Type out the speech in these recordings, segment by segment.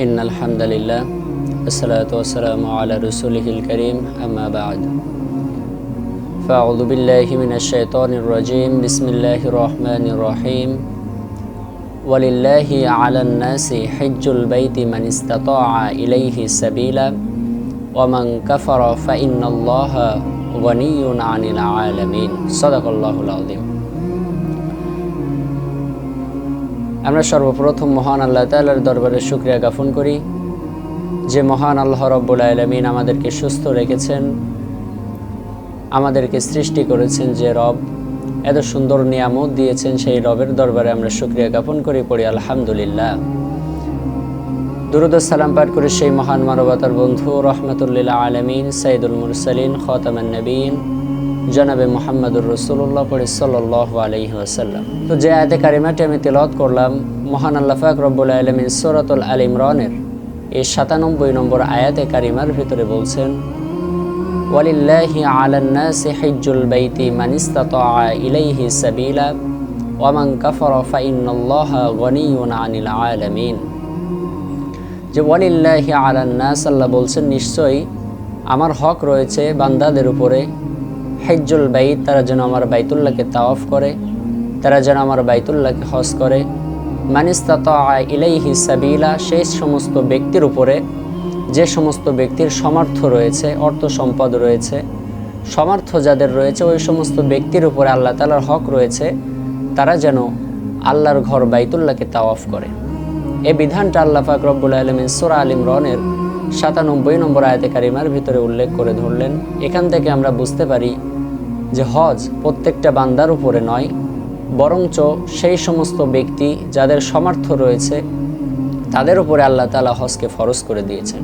ইন্নাল হামদুলিল্লাহ আসসালাতু ওয়াসসালামু আলা রাসূলিহিল কারীম আম্মা বা'দ ফাআউযু বিল্লাহি মিনাশ শাইতানির রাজীম বিসমিল্লাহির রহমানির রহিম ওয়ালিল্লাহি আলান নাসি হিজ্জুল বাইতি মান ইসতাতাআ ইলাইহি সাবিলা ওয়া মান কাফারা ফা ইন্নাল্লাহা গনিয়্যুন আনিল আলামিন সাদাকাল্লাহুল আযীম। আমরা সর্বপ্রথম মহান আল্লাহ তাআলার দরবারে শুকরিয়া জ্ঞাপন করি যে মহান আল্লাহ রাব্বুল আলামিন আমাদেরকে সুস্থ রেখেছেন, আমাদেরকে সৃষ্টি করেছেন। যে রব এত সুন্দর নিয়ামত দিয়েছেন, সেই রবের দরবারে আমরা শুকরিয়া জ্ঞাপন করি, পড়ি আলহামদুলিল্লাহ। দুরূদ ও সালাম পাঠ করে সেই মহান মানবতার বন্ধু রাহমাতুল লিল আলামিন সাইয়্যিদুল মুরসালিন খাতামুন নবিয়্যিন জনাবে মুহাম্মদুর রাসূলুল্লাহ সাল্লাল্লাহু আলাইহি ওয়াসাল্লাম। তো যে আয়াতে কারিমাটি আমি তেলাওয়াত করলাম, মহান আল্লাহ পাক রব্বুল আলামিন সূরাতুল আল ইমরানের এই ৯৭ নম্বর আয়াতে কারিমার ভিতরে বলছেন, ওয়ালিল্লাহি আলান নাসি হিজ্জুল বাইতি মান ইসতাতাআ ইলাইহি সাবিলা ওয়া মান কাফারা ফা ইন্নাল্লাহা গনিয়্যুন আনিল আলামিন। যে ওয়ালিল্লাহি আলান নাস, আল্লাহ বলছেন নিশ্চয়ই আমার হক রয়েছে বান্দাদের উপরে, হিজ্জুল বাইত, তারা যেন আমার বাইতুল্লাহকে তাওয়াফ করে, তারা যেন আমার বাইতুল্লাহকে হজ করে। মান ইসতাতাআ ইলাইহি সাবিলা, সেই সমস্ত ব্যক্তির উপরে যে সমস্ত ব্যক্তির সামর্থ্য রয়েছে, অর্থ সম্পদ রয়েছে, সামর্থ্য যাদের রয়েছে, ওই সমস্ত ব্যক্তির উপরে আল্লাহ তাআলার হক রয়েছে তারা যেন আল্লাহর ঘর বাইতুল্লাহকে তাওয়াফ করে। এই বিধানটা আল্লাহ পাক রব্বুল আলামিন সূরা আল ইমরানের ৯৭ নম্বর আয়াতে কারিমার ভিতরে উল্লেখ করে ধরলেন। এখান থেকে আমরা বুঝতে পারি যে হজ প্রত্যেকটা বান্দার উপরে নয়, বরঞ্চ সেই সমস্ত ব্যক্তি যাদের সামর্থ্য রয়েছে তাদের উপরে আল্লাহ তাআলা হজকে ফরজ করে দিয়েছেন।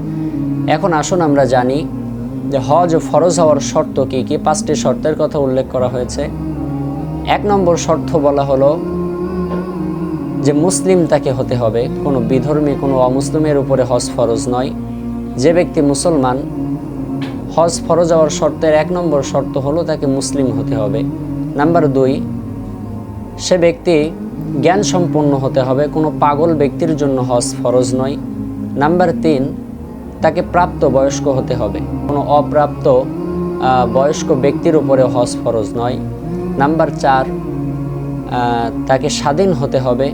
এখন আসুন আমরা জানি যে হজ ফরজ হওয়ার শর্ত কী কী। ৫টি শর্তের কথা উল্লেখ করা হয়েছে। ১ নম্বর শর্ত বলা হলো যে মুসলিম তাকে হতে হবে, কোনো বিধর্মী কোনো অমুসলিমের উপরে হজ ফরজ নয়। যে ব্যক্তি মুসলমান, হজ ফরজ হওয়ার শর্তের ১ নম্বর শর্ত হলো তাকে মুসলিম হতে হবে। নাম্বার ২, সে ব্যক্তি জ্ঞান সম্পন্ন হতে হবে, কোনো পাগল ব্যক্তির জন্য হজ ফরজ নয়। নাম্বার ৩, তাকে প্রাপ্ত বয়স্ক হতে হবে, কোনো অপ্রাপ্ত বয়স্ক ব্যক্তির উপরে হজ ফরজ নয়। নাম্বার ৪, তাকে স্বাধীন হতে হবে,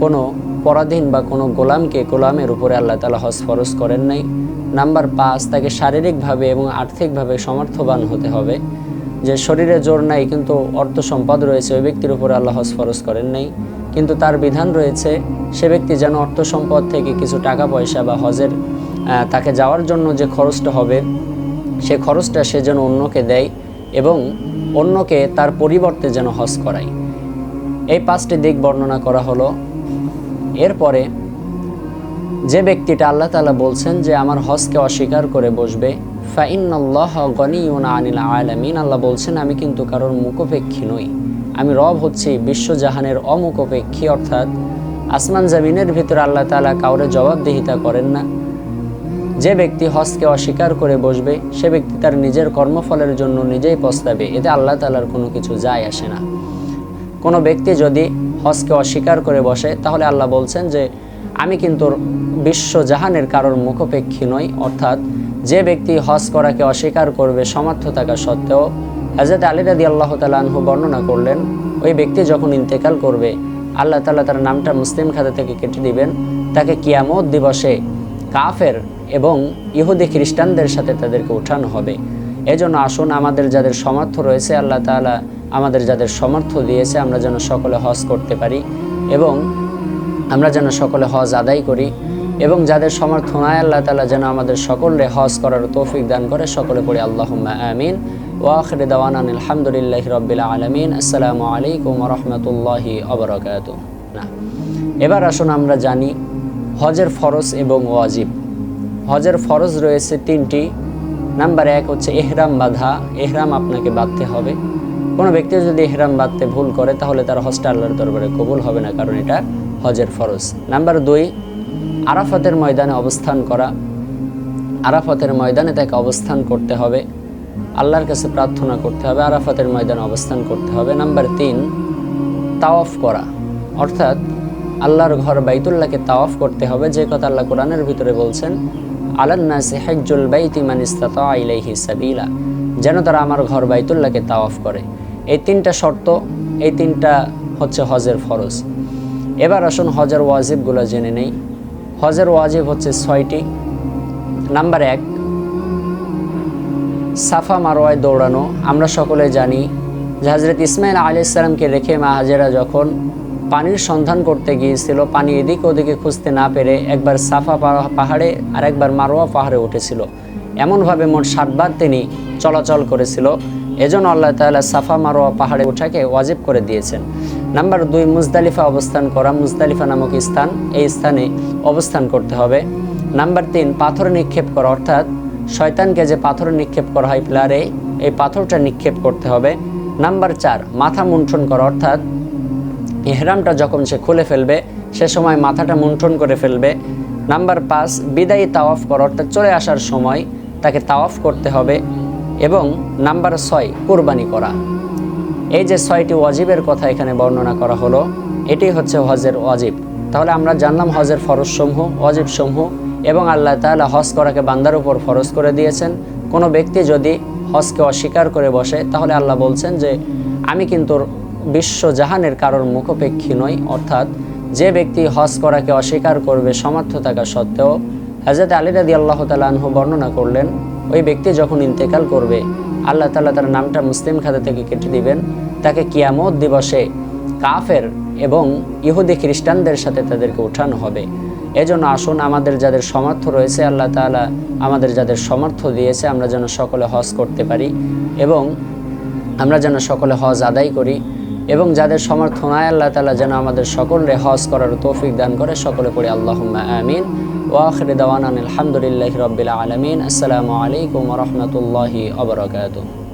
কোনো পরাধীন বা কোনো গোলামের উপরে আল্লাহ তাআলা হজ ফরজ করেন নাই। নাম্বার ৫, তাকে শারীরিকভাবে এবং আর্থিকভাবে সমর্থবান হতে হবে। যে শরীরে জোর নাই কিন্তু অর্থ সম্পদ রয়েছে, ওই ব্যক্তির উপরে আল্লাহ হজ ফরজ করেন নাই, কিন্তু তার বিধান রয়েছে সে ব্যক্তি যেন অর্থ সম্পদ থেকে কিছু টাকা পয়সা বা হজের তাকে যাওয়ার জন্য যে খরচটা হবে সে খরচটা সে যেন অন্যকে দেয় এবং অন্যকে তার পরিবর্তে যেন হজ করায়। এই ৫টি দিক বর্ণনা করা হলো। এরপরে যে ব্যক্তিটা আল্লাহ তাআলা বলছেন যে আমার হজকে অস্বীকার করে বসবে, ফা ইন্নাল্লাহা গনিয়্যুন আনিল আলামিন, আল্লাহ বলছেন আমি কিন্তু কারোর মুখাপেক্ষী নই, আমি রব হচ্ছি বিশ্বজাহানের অমুখাপেক্ষী। অর্থাৎ আসমান জমিনের ভিতরে আল্লাহ তাআলা কাউরে জবাবদিহিতা করেন না। যে ব্যক্তি হজকে অস্বীকার করে বসবে সে ব্যক্তি তার নিজের কর্মফলের জন্য নিজেই পস্তাবে, এতে আল্লাহ তাআলার কোনো কিছু যায় আসে না। কোনো ব্যক্তি যদি হজকে অস্বীকার করে বসে তাহলে আল্লাহ বলছেন যে আমি কিন্তু বিশ্বজাহানের কারোর মুখাপেক্ষী নই। অর্থাৎ যে ব্যক্তি হজ করাকে অস্বীকার করবে সামর্থ্য থাকা সত্ত্বেও, হযরত আলী রাদিয়াল্লাহু তাআলা আনহু বর্ণনা করলেন ওই ব্যক্তি যখন ইন্তেকাল করবে আল্লাহ তাআলা তার নামটা মুসলিম খাতা থেকে কেটে দিবেন, তাকে কিয়ামত দিবসে কাফের এবং ইহুদি খ্রিস্টানদের সাথে তাদেরকে উঠানো হবে। এজন্য আসুন আমাদের যাদের সামর্থ্য রয়েছে, আল্লাহ তাআলা আমাদের যাদের সামর্থ্য দিয়েছে, আমরা যেন সকলে হজ করতে পারি এবং আমরা যেন সকলে হজ আদায় করি, এবং যাদের সামর্থ্য নাই আল্লাহ তাআলা যেন আমাদের সকলে হজ করার তৌফিক দান করে। সকলে পড়ি আল্লাহুম্মা আমিন। ওয়া আখিরু দাওয়ানা আলহামদুলিল্লাহি রাব্বিল আলামিন। আসসালামু আলাইকুম ওয়া রাহমাতুল্লাহি ওয়া বারাকাতুহু। এবার আসুন আমরা জানি হজের ফরজ এবং ওয়াজিব। হজের ফরজ রয়েছে ৩টি। নাম্বার ১ হচ্ছে ইহরাম বাঁধা, ইহরাম আপনাকে বাঁধতে হবে। কোনো ব্যক্তি যদি ইহরাম বাঁধতে ভুল করে তাহলে তার হজটা আল্লাহর দরবারে কবুল হবে না, কারণ এটা হজের ফরজ। নাম্বার ২, আরাফাতের ময়দানে অবস্থান করা, আরাফাতের ময়দানে তাকে অবস্থান করতে হবে, আল্লাহর কাছে প্রার্থনা করতে হবে, আরাফাতের ময়দানে অবস্থান করতে হবে। নাম্বার ৩, তাওয়াফ করা, অর্থাৎ আল্লাহর ঘর বাইতুল্লাহকে তাওয়াফ করতে হবে, যে কথা আল্লাহ কোরআনের ভিতরে বলছেন, আলান্নাসি হিজ্জুল বাইতি মান ইসতাতা ইলাইহি সাবিলা, যেন তারা আমার ঘর বাইতুল্লাহকে তাওয়াফ করে। এই তিনটা শর্ত, এই তিনটা হচ্ছে হজের ফরজ। এবার আসুন হজের ওয়াজিবগুলো জেনে নেই। হজের ওয়াজিব হচ্ছে 6টি। নাম্বার 1, সাফা মারওয়ায় দৌড়ানো। আমরা সকলে জানি যে হযরত ইসমাইল আলাইহিস সালামকে রেখে মা হাজেরা যখন পানির সন্ধান করতে গিয়েছিল, পানি এদিক ওদিকে খুঁজতে না পেরে একবার সাফা পাহাড়ে আর একবার মারওয়া পাহাড়ে উঠেছিল। এমনভাবে মোট 7 বার তিনি চলাচল করেছিল। এজন্য আল্লাহ তাআলা সাফা মারওয়া পাহাড়ে ওঠাকে ওয়াজিব করে দিয়েছেন। নাম্বার 2, মুজদালিফা অবস্থান করা। মুজদালিফা নামক স্থান, এই স্থানে অবস্থান করতে হবে। নাম্বার 3, পাথর নিক্ষেপ করা, অর্থাৎ শয়তানকে যে পাথর নিক্ষেপ করা হয় প্লারে, এই পাথরটা নিক্ষেপ করতে হবে। নাম্বার 4, মাথা মুন্ঠন করা, অর্থাৎ ইহরামটা যখন সে খুলে ফেলবে সে সময় মাথাটা মুন্ঠন করে ফেলবে। নাম্বার 5, বিদায়ী তাওয়াফ করা, অর্থাৎ চলে আসার সময় তাকে তাওয়াফ করতে হবে। এবং নাম্বার 6, কুরবানি করা। এই যে 6টি ওয়াজিবের কথা এখানে বর্ণনা করা হলো, এটি হচ্ছে হজের ওয়াজিব। তাহলে আমরা জানলাম হজের ফরজসমূহ, ওয়াজিবসমূহ, এবং আল্লাহ তাআলা হজ করাকে বান্দার উপর ফরজ করে দিয়েছেন। কোনো ব্যক্তি যদি হজকে অস্বীকার করে বসে, তাহলে আল্লাহ বলছেন যে আমি কিন্তু বিশ্বজাহানের কারোর মুখাপেক্ষী নই। অর্থাৎ যে ব্যক্তি হজ করাকে অস্বীকার করবে সমর্থ থাকা সত্ত্বেও, হযরত আলী রাদিয়াল্লাহু তাআলা আনহু বর্ণনা করলেন, ওই ব্যক্তি যখন ইন্তেকাল করবে আল্লাহ তাআলা তার নামটা মুসলিম খাতা থেকে কেটে দিবেন, তাকে কিয়ামত দিবসে কাফের এবং ইহুদি খ্রিস্টানদের সাথে তাদেরকে উঠানো হবে। এজন্য আসুন আমাদের যাদের সামর্থ্য রয়েছে, আল্লাহ তাআলা আমাদের যাদের সামর্থ্য দিয়েছে, আমরা যেন সকলে হজ করতে পারি এবং আমরা যেন সকলে হজ আদায় করি। এবং যাদের সামর্থ্য নাই, আল্লাহ তাআলা যেন আমাদের সকলে হজ করার তৌফিক দান করে। সকলে পড়ি আল্লাহুম্মা আমিন। ওয়া আখিরু দাওয়ানা আলহামদুলিল্লাহি রাব্বিল আলামিন। আসসালামু আলাইকুম ওয়া রাহমাতুল্লাহি ওয়া বারাকাতুহু।